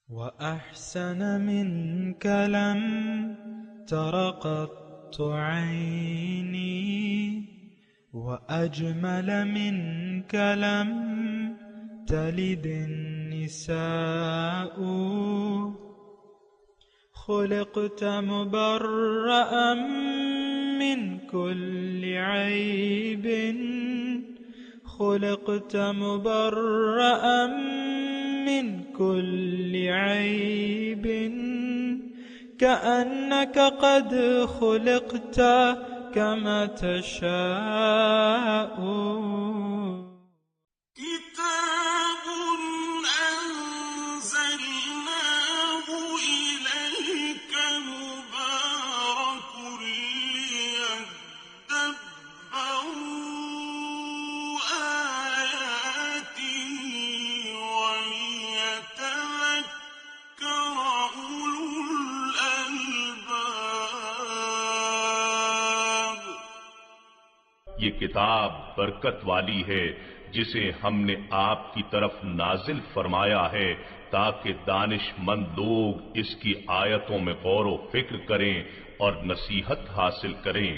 وأحسن منك لم تر قط عيني وأجمل منك لم تلد النساء خلقت مبرأ من كل عيب خلقت مبرأ من كل عيب كأنك قد خلقت كما تشاء كتاب أنزلناه إليك مبارك ليدبروا آياته وليتذكر أولو الألباب۔ یہ کتاب برکت والی ہے جسے ہم نے آپ کی طرف نازل فرمایا ہے تاکہ دانش مند لوگ اس کی آیتوں میں غور و فکر کریں اور نصیحت حاصل کریں۔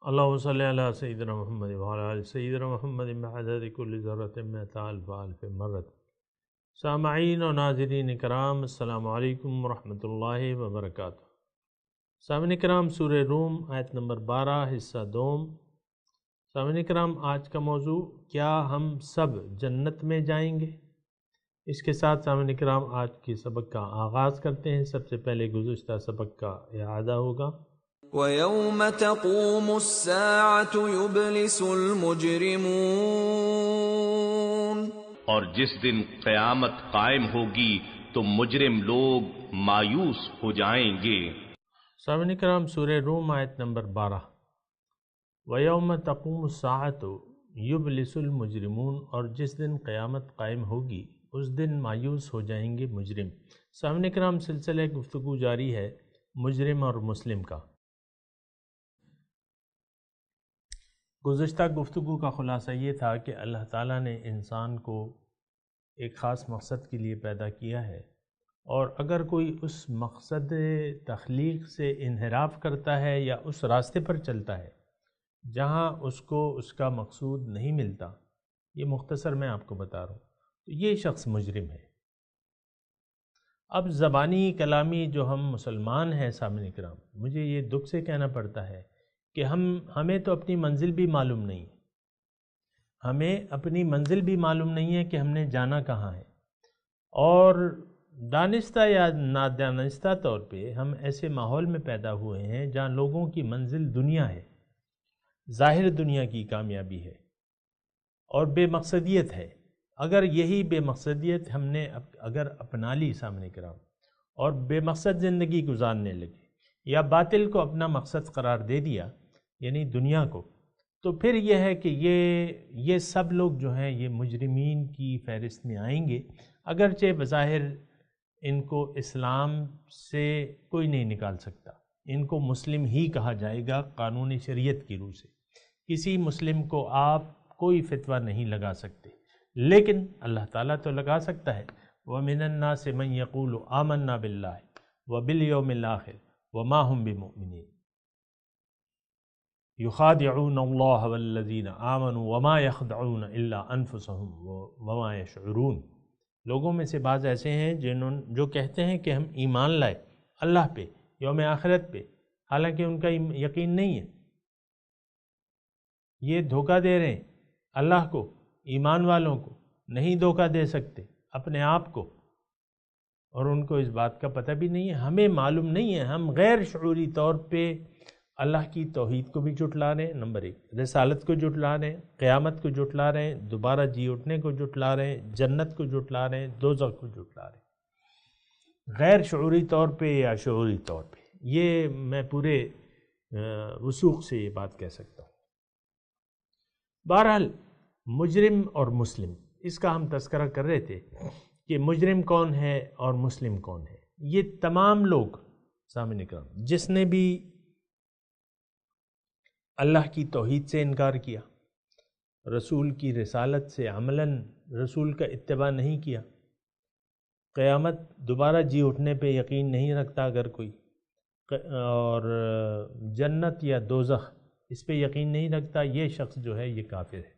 اللہم صلی علی سیدنا محمد وعلی آل سیدنا محمد بعدد کل ذرۃ مئۃ الف الف مرۃ۔ سامعین و ناظرین کرام، السلام علیکم ورحمۃ اللہ وبرکاتہ۔ سامعین کرام، سورہ روم آیت نمبر 12 حصہ دوم۔ سامعین کرام، آج کا موضوع کیا ہم سب جنت میں جائیں گے؟ اس کے ساتھ سامعین کرام آج کے سبق کا آغاز کرتے ہیں۔ سب سے پہلے گزشتہ سبق کا اعادہ ہوگا۔ وَيَوْمَ تَقُومُ السَّاعَةُ يُبْلِسُ الْمُجْرِمُونَ، اور جس دن قیامت قائم ہوگی تو مجرم لوگ مایوس ہو جائیں گے۔ سامعین کرام، سورہ روم آیت نمبر 12۔ وَيَوْمَ تَقُومُ السَّاعَةُ يُبْلِسُ الْمُجْرِمُونَ، اور جس دن قیامت قائم ہوگی اس دن مایوس ہو جائیں گے مجرم۔ سامعین کرام، سلسلہ گفتگو جاری ہے مجرم اور مسلم کا۔ گزشتہ گفتگو کا خلاصہ یہ تھا کہ اللہ تعالیٰ نے انسان کو ایک خاص مقصد کے لیے پیدا کیا ہے، اور اگر کوئی اس مقصد تخلیق سے انحراف کرتا ہے یا اس راستے پر چلتا ہے جہاں اس کو اس کا مقصود نہیں ملتا، یہ مختصر میں آپ کو بتا رہا ہوں، تو یہ شخص مجرم ہے۔ اب زبانی کلامی جو ہم مسلمان ہیں سامعین کرام، مجھے یہ دکھ سے کہنا پڑتا ہے کہ ہمیں تو اپنی منزل بھی معلوم نہیں ہے، ہمیں اپنی منزل بھی معلوم نہیں ہے کہ ہم نے جانا کہاں ہے، اور دانستہ یا نادانستہ طور پہ ہم ایسے ماحول میں پیدا ہوئے ہیں جہاں لوگوں کی منزل دنیا ہے، ظاہر دنیا کی کامیابی ہے اور بے مقصدیت ہے۔ اگر یہی بے مقصدیت ہم نے اگر اپنا لی سامنے کرام اور بے مقصد زندگی گزارنے لگے یا باطل کو اپنا مقصد قرار دے دیا، یعنی دنیا کو، تو پھر یہ ہے کہ یہ سب لوگ جو ہیں یہ مجرمین کی فہرست میں آئیں گے، اگرچہ بظاہر ان کو اسلام سے کوئی نہیں نکال سکتا، ان کو مسلم ہی کہا جائے گا قانون شریعت کی روح سے۔ کسی مسلم کو آپ کوئی فتویٰ نہیں لگا سکتے، لیکن اللہ تعالیٰ تو لگا سکتا ہے۔ وَمِنَ النَّاسِ مَن يَقُولُ آمَنَّا بِاللَّهِ وَبِالْيَوْمِ الْآخِرِ وَمَا هُمْ بِمُؤْمِنِينَ يُخَادِعُونَ اللَّهَ وَالَّذِينَ آمَنُوا وَمَا يَخْدَعُونَ إِلَّا أَنفُسَهُمْ وَمَا يَشْعُرُونَ۔ لوگوں میں سے بعض ایسے ہیں جو کہتے ہیں کہ ہم ایمان لائے اللہ پہ، یوم آخرت پہ، حالانکہ ان کا یقین نہیں ہے، یہ دھوکہ دے رہے ہیں اللہ کو، ایمان والوں کو نہیں دھوکہ دے سکتے، اپنے آپ کو، اور ان کو اس بات کا پتہ بھی نہیں ہے، ہمیں معلوم نہیں ہے، ہم غیر شعوری طور پہ اللہ کی توحید کو بھی جھٹلا رہے ہیں، نمبر 1، رسالت کو جھٹلا رہے ہیں، قیامت کو جھٹلا رہے ہیں، دوبارہ جی اٹھنے کو جھٹلا رہے ہیں، جنت کو جھٹلا رہے ہیں، دوزخ کو جھٹلا رہے ہیں، غیر شعوری طور پہ یا شعوری طور پہ۔ یہ میں پورے وثوق سے یہ بات کہہ سکتا ہوں۔ بہرحال مجرم اور مسلم، اس کا ہم تذکرہ کر رہے تھے کہ مجرم کون ہے اور مسلم کون ہے۔ یہ تمام لوگ سامنے کرام جس نے بھی اللہ کی توحید سے انکار کیا، رسول کی رسالت سے عملاً رسول کا اتباع نہیں کیا، قیامت دوبارہ جی اٹھنے پہ یقین نہیں رکھتا اگر کوئی، اور جنت یا دوزخ اس پہ یقین نہیں رکھتا، یہ شخص جو ہے یہ کافر ہے۔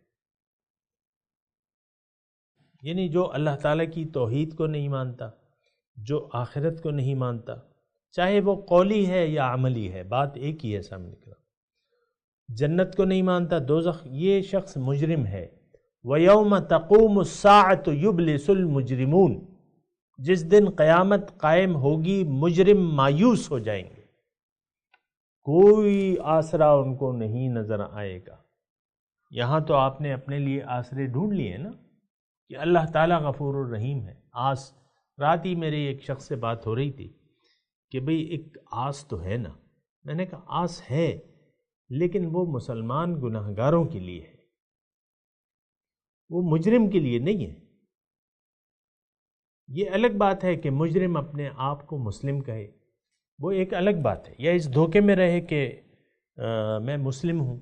یعنی جو اللہ تعالیٰ کی توحید کو نہیں مانتا، جو آخرت کو نہیں مانتا، چاہے وہ قولی ہے یا عملی ہے، بات ایک ہی ہے سامنے کرام، جنت کو نہیں مانتا، دوزخ، یہ شخص مجرم ہے۔ وَيَوْمَ تَقُومُ السَّاعَةُ يُبْلِسُ الْمُجْرِمُونَ، جس دن قیامت قائم ہوگی مجرم مایوس ہو جائیں گے، کوئی آسرا ان کو نہیں نظر آئے گا۔ یہاں تو آپ نے اپنے لیے آسرے ڈھونڈ لیے نا کہ اللہ تعالیٰ غفور الرحیم ہے۔ آس، رات ہی میری ایک شخص سے بات ہو رہی تھی کہ بھئی ایک آس تو ہے نا، میں نے کہا آس ہے لیکن وہ مسلمان گناہگاروں کے لیے ہے، وہ مجرم کے لیے نہیں ہے۔ یہ الگ بات ہے کہ مجرم اپنے آپ کو مسلم کہے، وہ ایک الگ بات ہے، یا اس دھوکے میں رہے کہ میں مسلم ہوں۔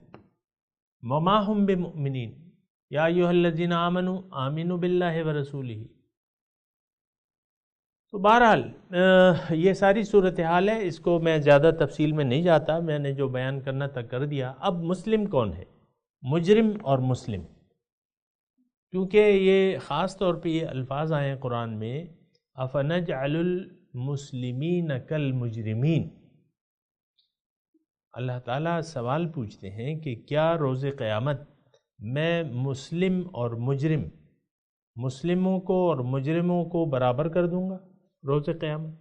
وَمَا هُمْ بِمُؤْمِنِينَ یا ایھا الذین آمنوا آمنوا باللہ ورسولہ۔ تو بہرحال یہ ساری صورتحال ہے، اس کو میں زیادہ تفصیل میں نہیں جاتا، میں نے جو بیان کرنا تھا کر دیا۔ اب مسلم کون ہے؟ مجرم اور مسلم، کیونکہ یہ خاص طور پہ یہ الفاظ آئے ہیں قرآن میں، أَفَنَجْعَلُ الْمُسْلِمِينَ كَالْمُجْرِمِينَ۔ اللہ تعالیٰ سوال پوچھتے ہیں کہ کیا روز قیامت میں مسلم اور مجرم، مسلموں کو اور مجرموں کو برابر کر دوں گا روز قیامت؟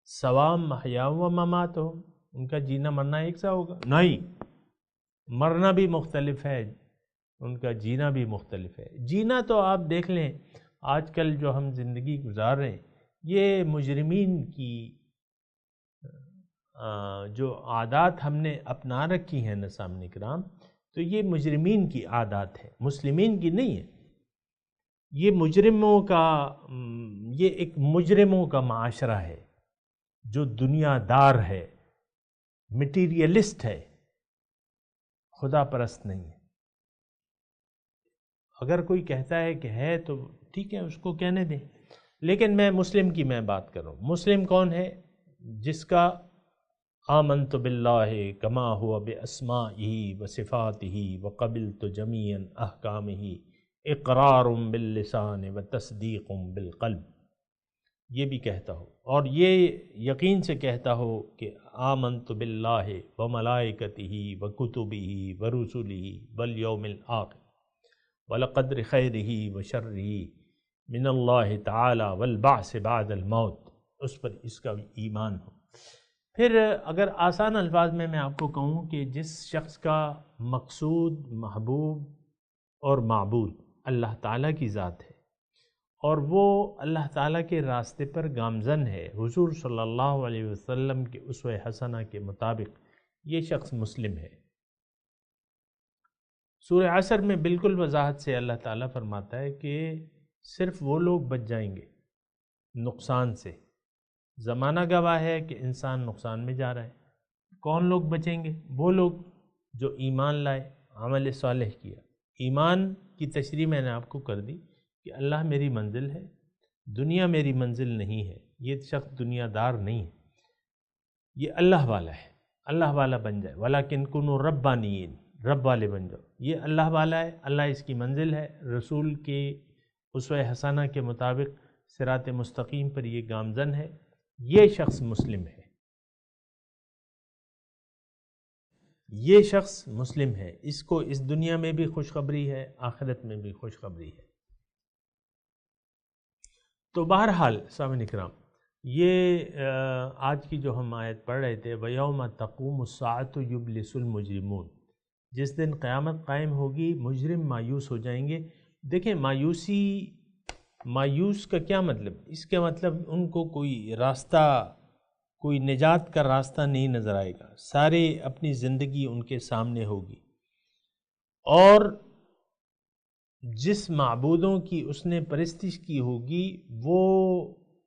سواء محیاہم و مماتہم، ان کا جینا مرنا ایک سا ہوگا؟ نہیں، مرنا بھی مختلف ہے، ان کا جینا بھی مختلف ہے۔ جینا تو آپ دیکھ لیں، آج کل جو ہم زندگی گزار رہے ہیں، یہ مجرمین کی جو عادات ہم نے اپنا رکھی ہیں نا سامنے کرام، تو یہ مجرمین کی عادات ہے، مسلمین کی نہیں ہے۔ یہ مجرموں کا، یہ ایک مجرموں کا معاشرہ ہے جو دنیا دار ہے، مٹیریلسٹ ہے، خدا پرست نہیں ہے۔ اگر کوئی کہتا ہے کہ ہے تو ٹھیک ہے، اس کو کہنے دیں، لیکن میں مسلم کی میں بات کر رہا ہوں۔ مسلم کون ہے؟ جس کا آمنت باللہ کما ہوا باسمائہ وصفاتہ وقبلت جمیعا احکامہ اقرار باللسان وتصدیق بالقلب، یہ بھی کہتا ہو، اور یہ یقین سے کہتا ہو کہ آمنت باللہ وملائکتہ وکتبہ ورسلہ والیوم الآخر والقدر خیرہ وشرہ من اللہ تعالی والبعث بعد الموت، اس پر اس کا ایمان ہو۔ پھر اگر آسان الفاظ میں آپ کو کہوں کہ جس شخص کا مقصود، محبوب اور معبود اللہ تعالیٰ کی ذات ہے، اور وہ اللہ تعالیٰ کے راستے پر گامزن ہے حضور صلی اللہ علیہ وسلم کے اسوہ حسنہ کے مطابق، یہ شخص مسلم ہے۔ سورہ عصر میں بالکل وضاحت سے اللہ تعالیٰ فرماتا ہے کہ صرف وہ لوگ بچ جائیں گے نقصان سے۔ زمانہ گواہ ہے کہ انسان نقصان میں جا رہا ہے۔ کون لوگ بچیں گے؟ وہ لوگ جو ایمان لائے، عمل صالح کیا۔ ایمان کی تشریح میں نے آپ کو کر دی کہ اللہ میری منزل ہے، دنیا میری منزل نہیں ہے، یہ شخص دنیا دار نہیں ہے، یہ اللہ والا ہے، اللہ والا بن جائے۔ وَلَكِنْ كُنُوا رَبَّانِيِّينَ، رب والے بن جاؤ، یہ اللہ والا ہے، اللہ اس کی منزل ہے، رسول کے اسوہ حسنہ کے مطابق صراط مستقیم پر یہ گامزن ہے، یہ شخص مسلم ہے، یہ شخص مسلم ہے، اس کو اس دنیا میں بھی خوشخبری ہے، آخرت میں بھی خوشخبری ہے۔ تو بہرحال سامعین کرام، یہ آج کی جو ہم آیت پڑھ رہے تھے، وَيَوْمَ تَقُومُ السَّاعَةُ يُبْلِسُ الْمُجْرِمُونَ، جس دن قیامت قائم ہوگی مجرم مایوس ہو جائیں گے۔ دیکھیں مایوس کا کیا مطلب؟ اس کا مطلب ان کو کوئی راستہ، کوئی نجات کا راستہ نہیں نظر آئے گا، سارے اپنی زندگی ان کے سامنے ہوگی، اور جس معبودوں کی اس نے پرستش کی ہوگی وہ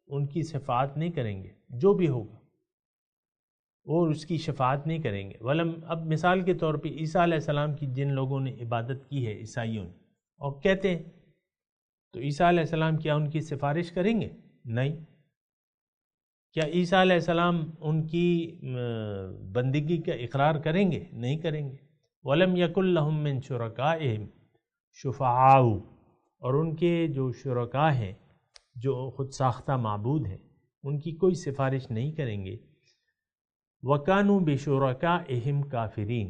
ان کی شفاعت نہیں کریں گے، جو بھی ہوگا وہ اس کی شفاعت نہیں کریں گے۔ اب مثال کے طور پہ عیسیٰ علیہ السلام کی جن لوگوں نے عبادت کی ہے عیسائیوں نے، اور کہتے ہیں تو عیسیٰ علیہ السلام کیا ان کی سفارش کریں گے؟ نہیں۔ کیا عیسیٰ علیہ السلام ان کی بندگی کا اقرار کریں گے؟ نہیں کریں گے۔ وَلَمْ يَكُنْ لَهُم مِّن شُرَكَائِهِمْ شُفَعَاءُ، اور ان کے جو شرکاء ہیں، جو خود ساختہ معبود ہیں، ان کی کوئی سفارش نہیں کریں گے۔ وَكَانُوا بِشُرَكَائِهِمْ كَافِرِينَ،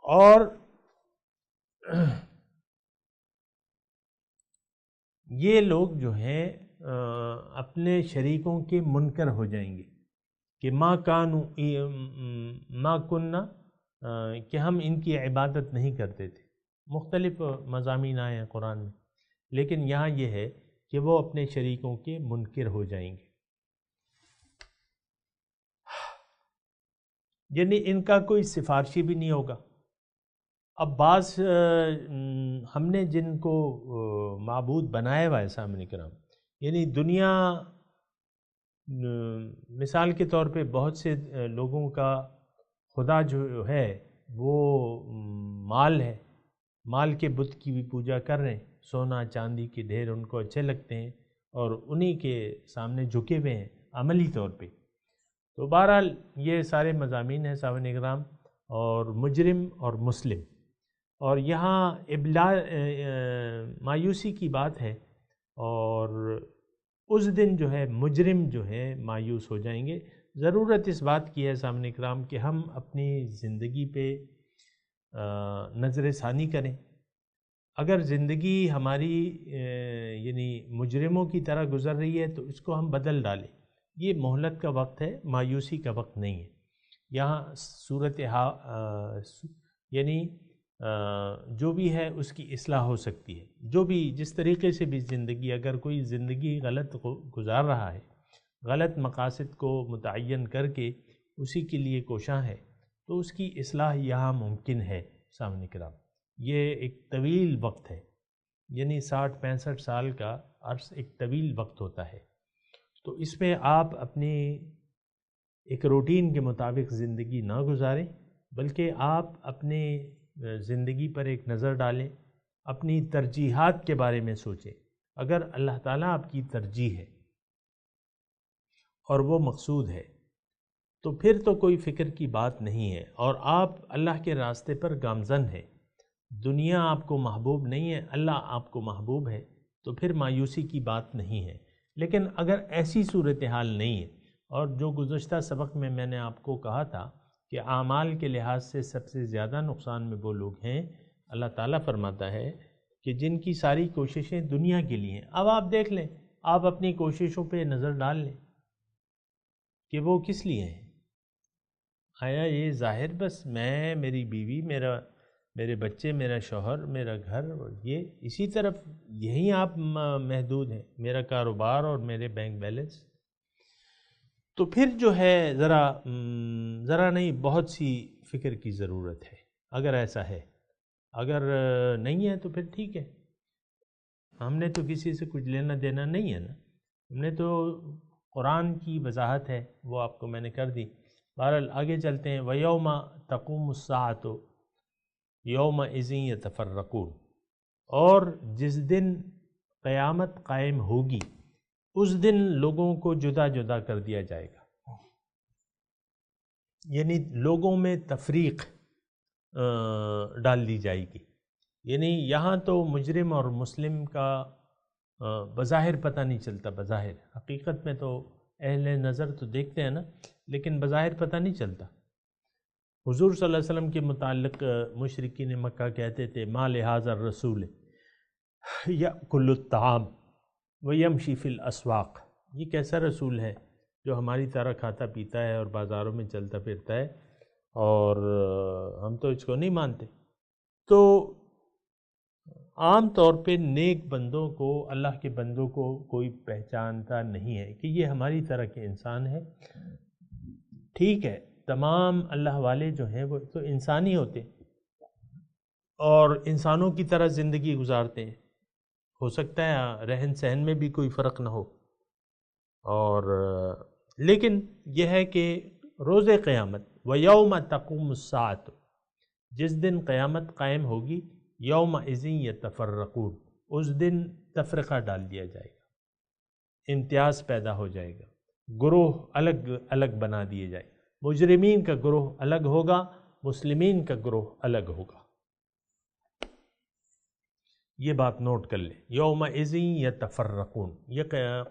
اور یہ لوگ جو ہیں اپنے شریکوں کے منکر ہو جائیں گے کہ ما کننا، کہ ہم ان کی عبادت نہیں کرتے تھے۔ مختلف مضامین آئے ہیں قرآن میں، لیکن یہاں یہ ہے کہ وہ اپنے شریکوں کے منکر ہو جائیں گے، یعنی ان کا کوئی سفارشی بھی نہیں ہوگا۔ اب بعض ہم نے جن کو معبود بنایا ہوا ہے سامنے کرام، یعنی دنیا، مثال کے طور پہ بہت سے لوگوں کا خدا جو ہے وہ مال ہے، مال کے بت کی بھی پوجا کر رہے ہیں، سونا چاندی کے ڈھیر ان کو اچھے لگتے ہیں اور انہی کے سامنے جھکے ہوئے ہیں عملی طور پہ۔ تو بہرحال یہ سارے مضامین ہیں صاحبان کرام، اور مجرم اور مسلم، اور یہاں مایوسی کی بات ہے، اور اس دن جو ہے مجرم جو ہے مایوس ہو جائیں گے۔ ضرورت اس بات کی ہے سامنے کرام کہ ہم اپنی زندگی پہ نظر ثانی کریں۔ اگر زندگی ہماری یعنی مجرموں کی طرح گزر رہی ہے تو اس کو ہم بدل ڈالیں۔ یہ مہلت کا وقت ہے، مایوسی کا وقت نہیں ہے۔ یہاں یعنی جو بھی ہے اس کی اصلاح ہو سکتی ہے، جو بھی جس طریقے سے بھی زندگی، اگر کوئی زندگی غلط گزار رہا ہے، غلط مقاصد کو متعین کر کے اسی کے لیے کوشاں ہے، تو اس کی اصلاح یہاں ممکن ہے سامنے کرام۔ یہ ایک طویل وقت ہے، یعنی 60-65 سال کا عرص ایک طویل وقت ہوتا ہے، تو اس میں آپ اپنی ایک روٹین کے مطابق زندگی نہ گزاریں، بلکہ آپ اپنے زندگی پر ایک نظر ڈالیں، اپنی ترجیحات کے بارے میں سوچیں۔ اگر اللہ تعالیٰ آپ کی ترجیح ہے اور وہ مقصود ہے تو پھر تو کوئی فکر کی بات نہیں ہے، اور آپ اللہ کے راستے پر گامزن ہیں۔ دنیا آپ کو محبوب نہیں ہے، اللہ آپ کو محبوب ہے، تو پھر مایوسی کی بات نہیں ہے۔ لیکن اگر ایسی صورتحال نہیں ہے، اور جو گزشتہ سبق میں نے آپ کو کہا تھا کہ اعمال کے لحاظ سے سب سے زیادہ نقصان میں وہ لوگ ہیں، اللہ تعالیٰ فرماتا ہے کہ جن کی ساری کوششیں دنیا کے لیے ہیں۔ اب آپ دیکھ لیں، آپ اپنی کوششوں پہ نظر ڈال لیں کہ وہ کس لیے ہیں۔ آیا یہ ظاہر بس میں، میری بیوی، میرے بچے، میرا شوہر، میرا گھر، یہ اسی طرف یہیں آپ محدود ہیں، میرا کاروبار اور میرے بینک بیلنس؟ تو پھر جو ہے ذرا نہیں، بہت سی فکر کی ضرورت ہے اگر ایسا ہے۔ اگر نہیں ہے تو پھر ٹھیک ہے، ہم نے تو کسی سے کچھ لینا دینا نہیں ہے نا، ہم نے تو قرآن کی وضاحت ہے وہ آپ کو میں نے کر دی۔ بہرحال آگے چلتے ہیں۔ وَيَوْمَ تَقُومُ السَّاعَةُ يَوْمَئِذٍ يَتَفَرَّقُونَ، اور جس دن قیامت قائم ہوگی اس دن لوگوں کو جدا جدا کر دیا جائے گا، یعنی لوگوں میں تفریق ڈال دی جائے گی۔ یعنی یہاں تو مجرم اور مسلم کا بظاہر پتہ نہیں چلتا، بظاہر، حقیقت میں تو اہل نظر تو دیکھتے ہیں نا، لیکن بظاہر پتہ نہیں چلتا۔ حضور صلی اللہ علیہ وسلم کے متعلق مشرکین مکہ کہتے تھے ما لہذا الرسول یأکل الطعام ویمشی فی الاسواق، یہ کیسا رسول ہے جو ہماری طرح کھاتا پیتا ہے اور بازاروں میں چلتا پھرتا ہے، اور ہم تو اس کو نہیں مانتے۔ تو عام طور پہ نیک بندوں کو، اللہ کے بندوں کو کوئی پہچانتا نہیں ہے کہ یہ ہماری طرح کے انسان ہیں۔ ٹھیک ہے، تمام اللہ والے جو ہیں وہ تو انسانی ہوتے ہیں اور انسانوں کی طرح زندگی گزارتے ہیں، ہو سکتا ہے رہن سہن میں بھی کوئی فرق نہ ہو، اور لیکن یہ ہے کہ روز قیامت وَيَوْمَ تَقُومُ السَّاعَةُ، جس دن قیامت قائم ہوگی، یومئذ یتفرقون، اس دن تفرقہ ڈال دیا جائے گا، امتیاز پیدا ہو جائے گا، گروہ الگ الگ بنا دیے جائے گا، مجرمین کا گروہ الگ ہوگا، مسلمین کا گروہ الگ ہوگا۔ یہ بات نوٹ کر لیں، یومئذ یتفرقون، یہ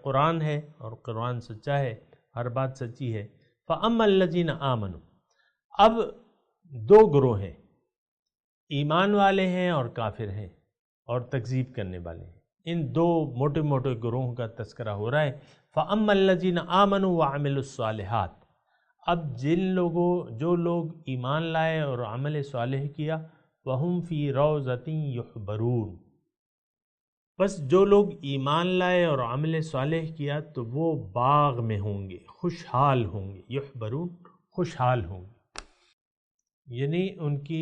قرآن ہے اور قرآن سچا ہے، ہر بات سچی ہے۔ فَأَمَّا الَّذِينَ آمَنُوا، اب دو گروہ ہیں، ایمان والے ہیں اور کافر ہیں اور تکذیب کرنے والے ہیں، ان دو موٹے موٹے گروہوں کا تذکرہ ہو رہا ہے۔ فَأَمَّا الَّذِينَ آمَنُوا وَعَمِلُوا الصَّالِحَاتِ، اب جو لوگ ایمان لائے اور عمل صالح کیا، وَهُمْ فِي رَوْضَةٍ يُحْبَرُونَ، بس جو لوگ ایمان لائے اور عمل صالح کیا تو وہ باغ میں ہوں گے، خوشحال ہوں گے، یحبرون خوشحال ہوں گے، یعنی ان کی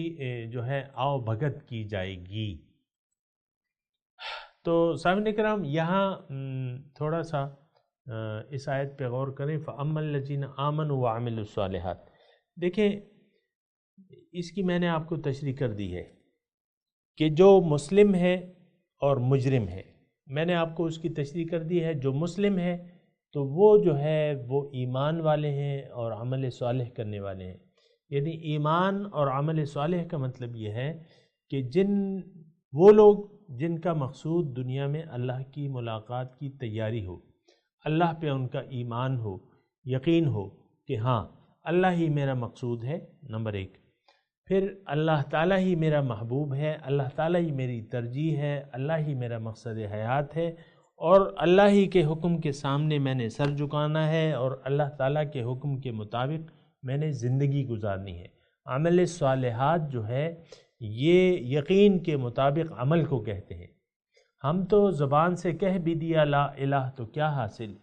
جو ہے آؤ بھگت کی جائے گی۔ تو سامعین کرام یہاں تھوڑا سا اس آیت پہ غور کریں، فَأَمَّا الَّذِينَ آمَنُوا وَعَمِلُوا الصَّالِحَاتِ، دیکھیں اس کی میں نے آپ کو تشریح کر دی ہے کہ جو مسلم ہے اور مجرم ہے، میں نے آپ کو اس کی تشریح کر دی ہے۔ جو مسلم ہے تو وہ جو ہے وہ ایمان والے ہیں اور عمل صالح کرنے والے ہیں، یعنی ایمان اور عمل صالح کا مطلب یہ ہے کہ وہ لوگ جن کا مقصود دنیا میں اللہ کی ملاقات کی تیاری ہو، اللہ پہ ان کا ایمان ہو، یقین ہو کہ ہاں اللہ ہی میرا مقصود ہے، نمبر ایک، پھر اللہ تعالیٰ ہی میرا محبوب ہے، اللہ تعالیٰ ہی میری ترجیح ہے، اللہ ہی میرا مقصد حیات ہے، اور اللہ ہی کے حکم کے سامنے میں نے سر جھکانا ہے اور اللہ تعالیٰ کے حکم کے مطابق میں نے زندگی گزارنی ہے۔ عمل صالحات جو ہے یہ یقین کے مطابق عمل کو کہتے ہیں۔ ہم تو زبان سے کہہ بھی دیا لا الہ تو کیا حاصل،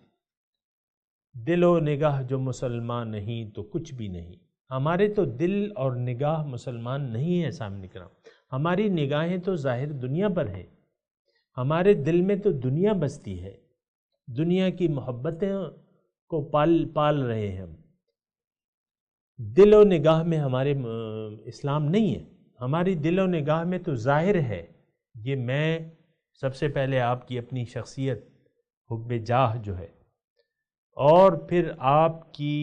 دل و نگاہ جو مسلمان نہیں تو کچھ بھی نہیں۔ ہمارے تو دل اور نگاہ مسلمان نہیں ہے سامنے کرام، ہماری نگاہیں تو ظاہر دنیا پر ہیں، ہمارے دل میں تو دنیا بستی ہے، دنیا کی محبتیں کو پال رہے ہیں ہم، دل و نگاہ میں ہمارے اسلام نہیں ہے، ہماری دل و نگاہ میں تو ظاہر ہے یہ میں سب سے پہلے آپ کی اپنی شخصیت، حب جاہ جو ہے، اور پھر آپ کی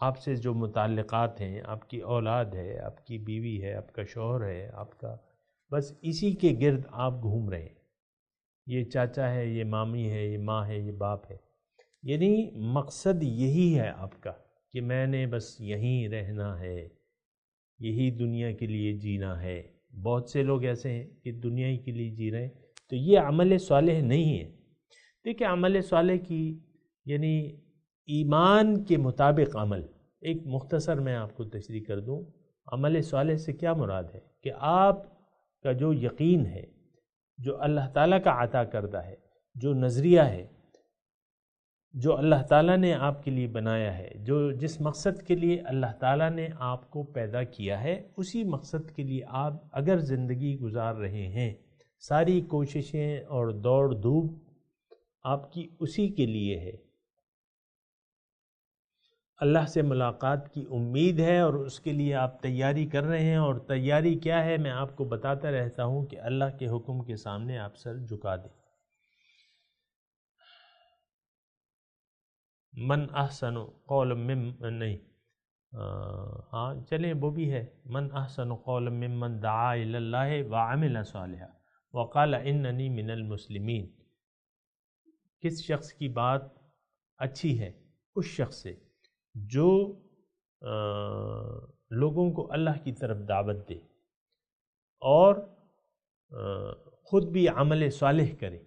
آپ سے جو متعلقات ہیں، آپ کی اولاد ہے، آپ کی بیوی ہے، آپ کا شوہر ہے، آپ کا، بس اسی کے گرد آپ گھوم رہے ہیں، یہ چاچا ہے، یہ مامی ہے، یہ ماں ہے، یہ باپ ہے، یعنی مقصد یہی ہے آپ کا کہ میں نے بس یہیں رہنا ہے، یہی دنیا کے لیے جینا ہے۔ بہت سے لوگ ایسے ہیں کہ دنیا ہی کے لیے جی رہے ہیں، تو یہ عمل صالح نہیں ہے۔ دیکھیں عمل صالح کی یعنی ایمان کے مطابق عمل، ایک مختصر میں آپ کو تشریح کر دوں، عمل صالح سے کیا مراد ہے کہ آپ کا جو یقین ہے، جو اللہ تعالیٰ کا عطا کردہ ہے، جو نظریہ ہے، جو اللہ تعالیٰ نے آپ کے لیے بنایا ہے، جس مقصد کے لیے اللہ تعالیٰ نے آپ کو پیدا کیا ہے، اسی مقصد کے لیے آپ اگر زندگی گزار رہے ہیں، ساری کوششیں اور دوڑ دھوپ آپ کی اسی کے لیے ہے، اللہ سے ملاقات کی امید ہے اور اس کے لیے آپ تیاری کر رہے ہیں، اور تیاری کیا ہے میں آپ کو بتاتا رہتا ہوں کہ اللہ کے حکم کے سامنے آپ سر جھکا دیں۔ من احسن قول نہیں ہاں چلیں وہ بھی ہے، من احسن قول ممن دعا الی اللہ وعمل صالحا وقال اننی من المسلمین، کس شخص کی بات اچھی ہے؟ اس شخص سے جو لوگوں کو اللہ کی طرف دعوت دے اور خود بھی عمل صالح کرے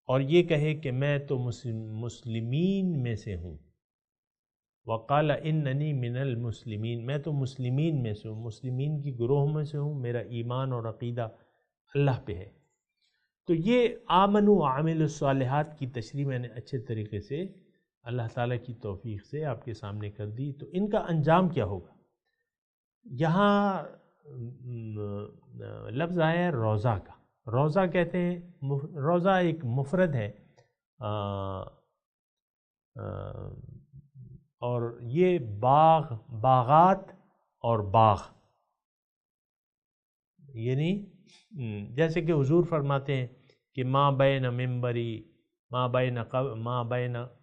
اور یہ کہے کہ میں تو مسلمین میں سے ہوں، وقال اننی من المسلمین، میں تو مسلمین میں سے ہوں، مسلمین کی گروہ میں سے ہوں، میرا ایمان اور عقیدہ اللہ پہ ہے۔ تو یہ آمن و عامل الصالحات کی تشریح میں نے اچھے طریقے سے اللہ تعالیٰ کی توفیق سے آپ کے سامنے کر دی۔ تو ان کا انجام کیا ہوگا؟ یہاں لفظ آیا ہے روضہ کا، روضہ کہتے ہیں، روضہ ایک مفرد ہے اور یہ باغات اور باغ، یعنی جیسے کہ حضور فرماتے ہیں کہ ما بین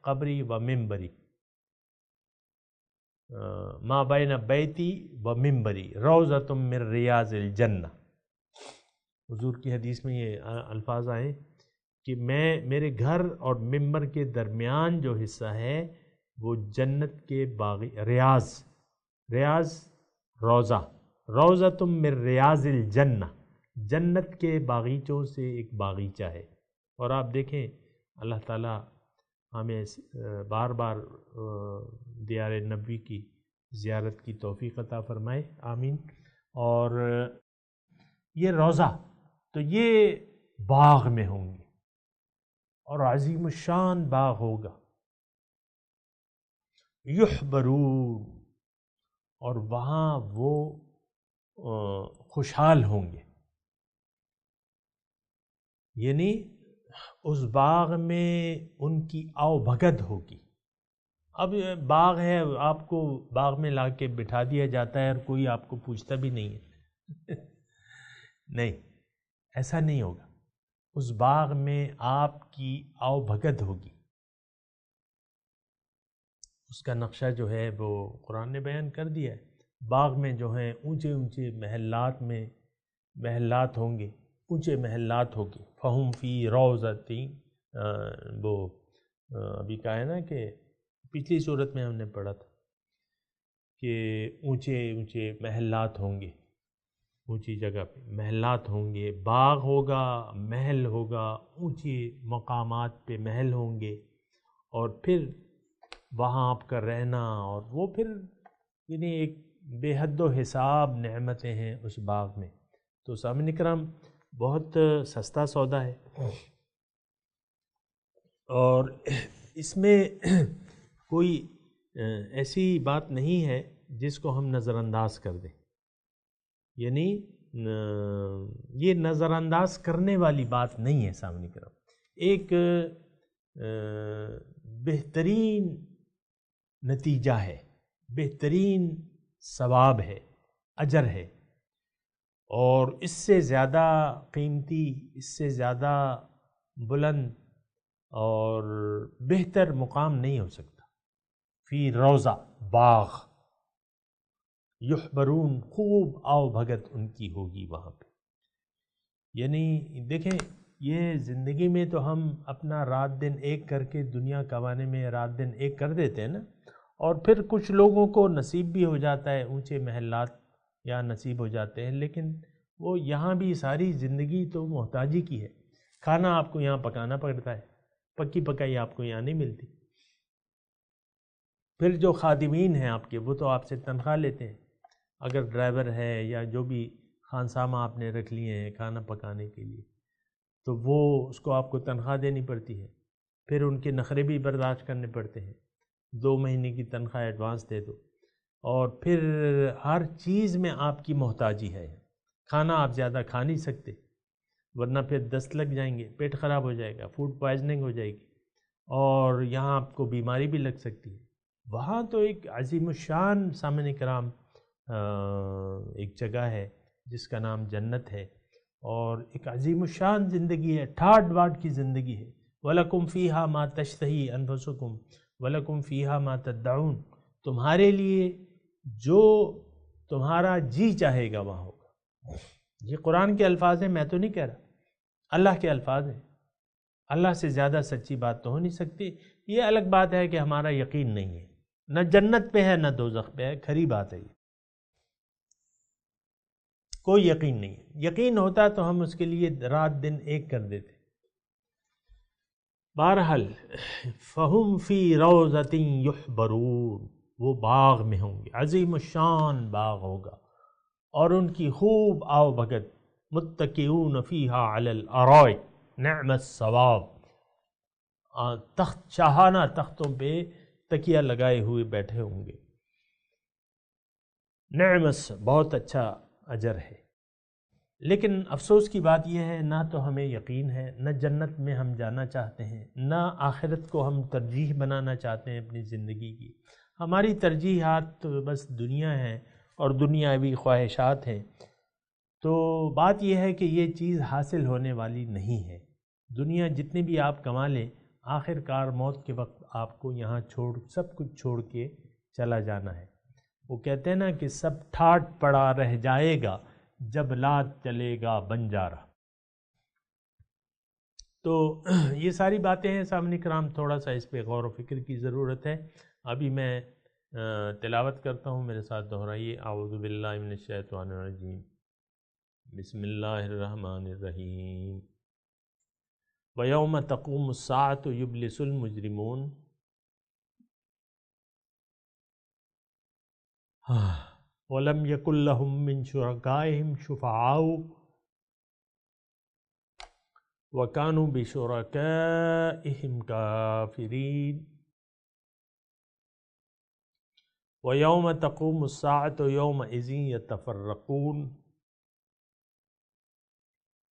قبری و ممبری، ما بین بیتی و ممبری روضۃ من ریاض الجنہ۔ حضور کی حدیث میں یہ الفاظ آئے کہ میرے گھر اور ممبر کے درمیان جو حصہ ہے وہ جنت کے باغی، ریاض روضہ، روضۃ من ریاض الجنہ، جنت کے باغیچوں سے ایک باغیچہ ہے۔ اور آپ دیکھیں اللہ تعالیٰ ہمیں بار بار دیار نبوی کی زیارت کی توفیق عطا فرمائے، آمین۔ اور یہ روضہ تو یہ باغ میں ہوں گے اور عظیم الشان باغ ہوگا، یحبرون، اور وہاں وہ خوشحال ہوں گے، یعنی اس باغ میں ان کی آؤ بھگت ہوگی۔ اب باغ ہے، آپ کو باغ میں لا کے بٹھا دیا جاتا ہے اور کوئی آپ کو پوچھتا بھی نہیں ہے نہیں، ایسا نہیں ہوگا۔ اس باغ میں آپ کی آؤ بھگت ہوگی۔ اس کا نقشہ جو ہے وہ قرآن نے بیان کر دیا ہے۔ باغ میں جو ہیں اونچے اونچے محلات ہوں گے، اونچے محلات ہوں گے، فہم فی روضۃ، وہ ابھی کہا ہے نا کہ پچھلی صورت میں ہم نے پڑھا تھا کہ اونچے اونچے محلات ہوں گے، اونچی جگہ پہ محلات ہوں گے، باغ ہوگا، محل ہوگا، اونچے مقامات پہ محل ہوں گے، اور پھر وہاں آپ کا رہنا، اور وہ پھر یعنی ایک بے حد و حساب نعمتیں ہیں اس باغ میں۔ تو سامعین اکرام بہت سستا سودا ہے، اور اس میں کوئی ایسی بات نہیں ہے جس کو ہم نظر انداز کر دیں، یعنی یہ نظر انداز کرنے والی بات نہیں ہے سامنے کی طرف۔ ایک بہترین نتیجہ ہے، بہترین ثواب ہے، اجر ہے، اور اس سے زیادہ قیمتی، اس سے زیادہ بلند اور بہتر مقام نہیں ہو سکتا۔ فی روضہ، باغ، یحبرون، خوب آؤ بھگت ان کی ہوگی وہاں پہ۔ یعنی دیکھیں یہ زندگی میں تو ہم اپنا رات دن ایک کر کے دنیا کمانے میں رات دن ایک کر دیتے ہیں نا، اور پھر کچھ لوگوں کو نصیب بھی ہو جاتا ہے، اونچے محلات یہاں نصیب ہو جاتے ہیں، لیکن وہ یہاں بھی ساری زندگی تو محتاجی کی ہے۔ کھانا آپ کو یہاں پکانا پڑتا ہے، پکی پکائی آپ کو یہاں نہیں ملتی۔ پھر جو خادمین ہیں آپ کے، وہ تو آپ سے تنخواہ لیتے ہیں، اگر ڈرائیور ہے یا جو بھی خانسامہ آپ نے رکھ لیے ہیں کھانا پکانے کے لیے، تو وہ اس کو آپ کو تنخواہ دینی پڑتی ہے، پھر ان کے نخرے بھی برداشت کرنے پڑتے ہیں، 2 مہینے کی تنخواہ ایڈوانس دے دو، اور پھر ہر چیز میں آپ کی محتاجی ہے۔ کھانا آپ زیادہ کھا نہیں سکتے ورنہ پھر دست لگ جائیں گے، پیٹ خراب ہو جائے گا، فوڈ پوائزننگ ہو جائے گی، اور یہاں آپ کو بیماری بھی لگ سکتی ہے۔ وہاں تو ایک عظیم الشان سامعین کرام ایک جگہ ہے جس کا نام جنت ہے، اور ایک عظیم الشان زندگی ہے، ٹھاٹ باٹ کی زندگی ہے۔ وَلَكُمْ فِيهَا مَا تَشْتَهِي أَنفُسُكُمْ وَلَكُمْ فِيهَا مَا تَدَّعُونَ، تمہارے لیے جو تمہارا جی چاہے گا وہاں ہوگا۔ یہ قرآن کے الفاظ ہیں، میں تو نہیں کہہ رہا، اللہ کے الفاظ ہیں۔ اللہ سے زیادہ سچی بات تو ہو نہیں سکتی۔ یہ الگ بات ہے کہ ہمارا یقین نہیں ہے، نہ جنت پہ ہے نہ دوزخ پہ ہے، کھری بات ہے، یہ کوئی یقین نہیں ہے۔ یقین ہوتا تو ہم اس کے لیے رات دن ایک کر دیتے۔ بہرحال فہم فی روضۃ یحبرون، وہ باغ میں ہوں گے، عظیم الشان باغ ہوگا، اور ان کی خوب آؤ بھگت، متکئون فیہا علی الارائک نعم الثواب، تخت، شاہانہ تختوں پہ تکیہ لگائے ہوئے بیٹھے ہوں گے، نعم، بہت اچھا اجر ہے۔ لیکن افسوس کی بات یہ ہے، نہ تو ہمیں یقین ہے، نہ جنت میں ہم جانا چاہتے ہیں، نہ آخرت کو ہم ترجیح بنانا چاہتے ہیں اپنی زندگی کی۔ ہماری ترجیحات تو بس دنیا ہیں اور دنیاوی خواہشات ہیں۔ تو بات یہ ہے کہ یہ چیز حاصل ہونے والی نہیں ہے. دنیا جتنے بھی آپ کما لیں، آخر کار موت کے وقت آپ کو یہاں سب کچھ چھوڑ کے چلا جانا ہے. وہ کہتے ہیں نا کہ سب ٹھاٹ پڑا رہ جائے گا جب لات چلے گا بنجارا. تو یہ ساری باتیں ہیں سامعین کرام، تھوڑا سا اس پہ غور و فکر کی ضرورت ہے. ابھی میں تلاوت کرتا ہوں، میرے ساتھ دہرائیے. اعوذ باللہ من الشیطان الرجیم، بسم اللہ الرحمن الرحیم. وَيَوْمَ تَقُومُ السَّاعَةُ يُبْلِسُ الْمُجْرِمُونَ وَلَمْ يَكُنْ لَهُمْ مِنْ شُرَكَائِهِمْ شُفَعَاءُ وَكَانُوا بِشُرَكَائِهِمْ كَافِرِينَ. وَيَوْمَ تَقُومُ السَّاعَةُ يَوْمَئِذٍ يَتَفَرَّقُونَ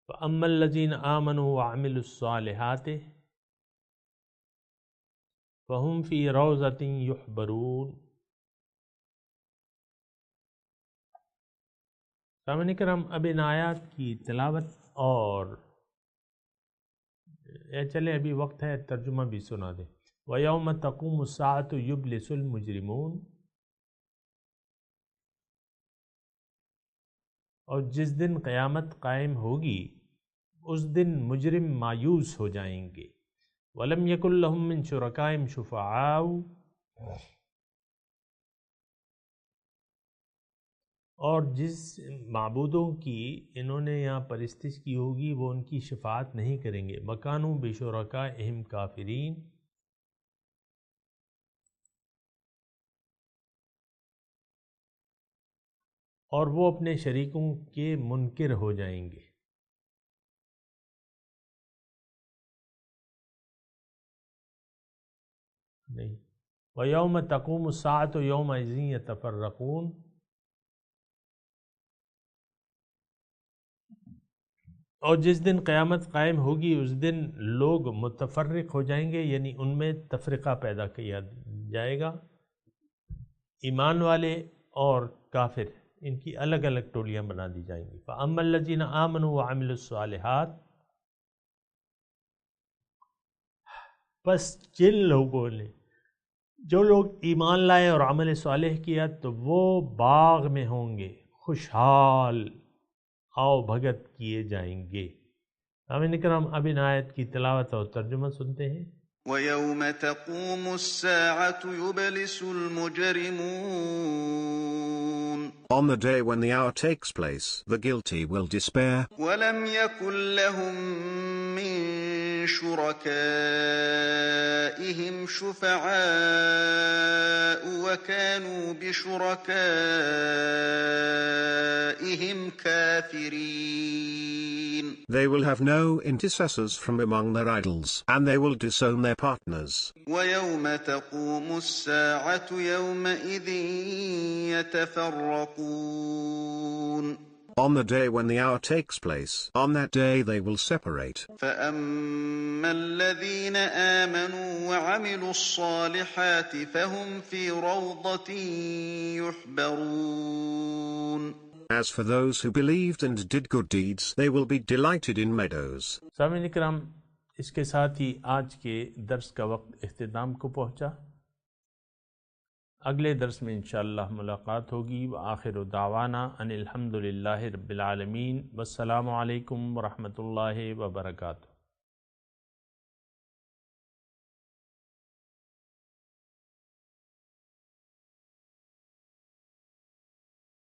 فَأَمَّا الَّذِينَ آمَنُوا وَعَمِلُوا الصَّالِحَاتِ فَهُمْ فِي رَوْضَةٍ يُحْبَرُونَ. سامعین کرام، اب ان آیات کی تلاوت اور چلے ابھی وقت ہے ترجمہ بھی سنا دیں. وَيَوْمَ تَقُومُ السَّاعَةُ يُبْلِسُ الْمُجْرِمُونَ، اور جس دن قیامت قائم ہوگی اس دن مجرم مایوس ہو جائیں گے. وَلَمْ يَكُنْ لَهُم مِّن شُرَكَائِهِمْ شُفَعَاءُ، اور جس معبودوں کی انہوں نے یہاں پرستش کی ہوگی وہ ان کی شفاعت نہیں کریں گے. وَكَانُوا بِشُرَكَائِهِمْ كَافِرِينَ، اور وہ اپنے شریکوں کے منکر ہو جائیں گے. نہیں، وَيَوْمَ تَقُومُ السَّاعَةُ يَوْمَئِذٍ يَتَفَرَّقُونَ، اور جس دن قیامت قائم ہوگی اس دن لوگ متفرق ہو جائیں گے، یعنی ان میں تفرقہ پیدا کیا جائے گا. ایمان والے اور کافر، ان کی الگ الگ ٹولیاں بنا دی جائیں گی. فَأَمَّا الَّذِينَ آمَنُوا وَعَمِلُوا الصَّالِحَاتِ، پس جن لوگوں نے، جو لوگ ایمان لائے اور عمل صالح کیا تو وہ باغ میں ہوں گے، خوشحال آؤ بھگت کیے جائیں گے. سامعین کرام، اب ان آیت کی تلاوت اور ترجمہ سنتے ہیں. وَيَوْمَ تَقُومُ السَّاعَةُ يُبْلِسُ الْمُجْرِمُونَ On the day when the hour takes place, the guilty will despair. وَلَمْ يَكُنْ لَهُم مِّن شُرَكَائِهِمْ شُفَعَاءُ وَكَانُوا بِشُرَكَائِهِمْ كَافِرِينَ. They will have no intercessors from among their idols, and they will disown their partners. وَيَوْمَ تَقُومُ السَّاعَةُ يَوْمَئِذٍ يَتَفَرَّقُونَ On the day when the hour takes place, on that day they will separate. فَأَمَّا الَّذِينَ آمَنُوا وَعَمِلُوا الصَّالِحَاتِ فَهُمْ فِي رَوْضَةٍ يُحْبَرُونَ. As for those who believed and did good deeds, they will be delighted in meadows. سامعین کرام، اس کے ساتھ ہی آج کے درس کا وقت اختتام کو پہنچا. اگلے درس میں انشاءاللہ ملاقات ہوگی. وآخر دعوانا ان الحمد للہ رب العالمین، والسلام علیکم ورحمۃ اللہ وبرکاتہ.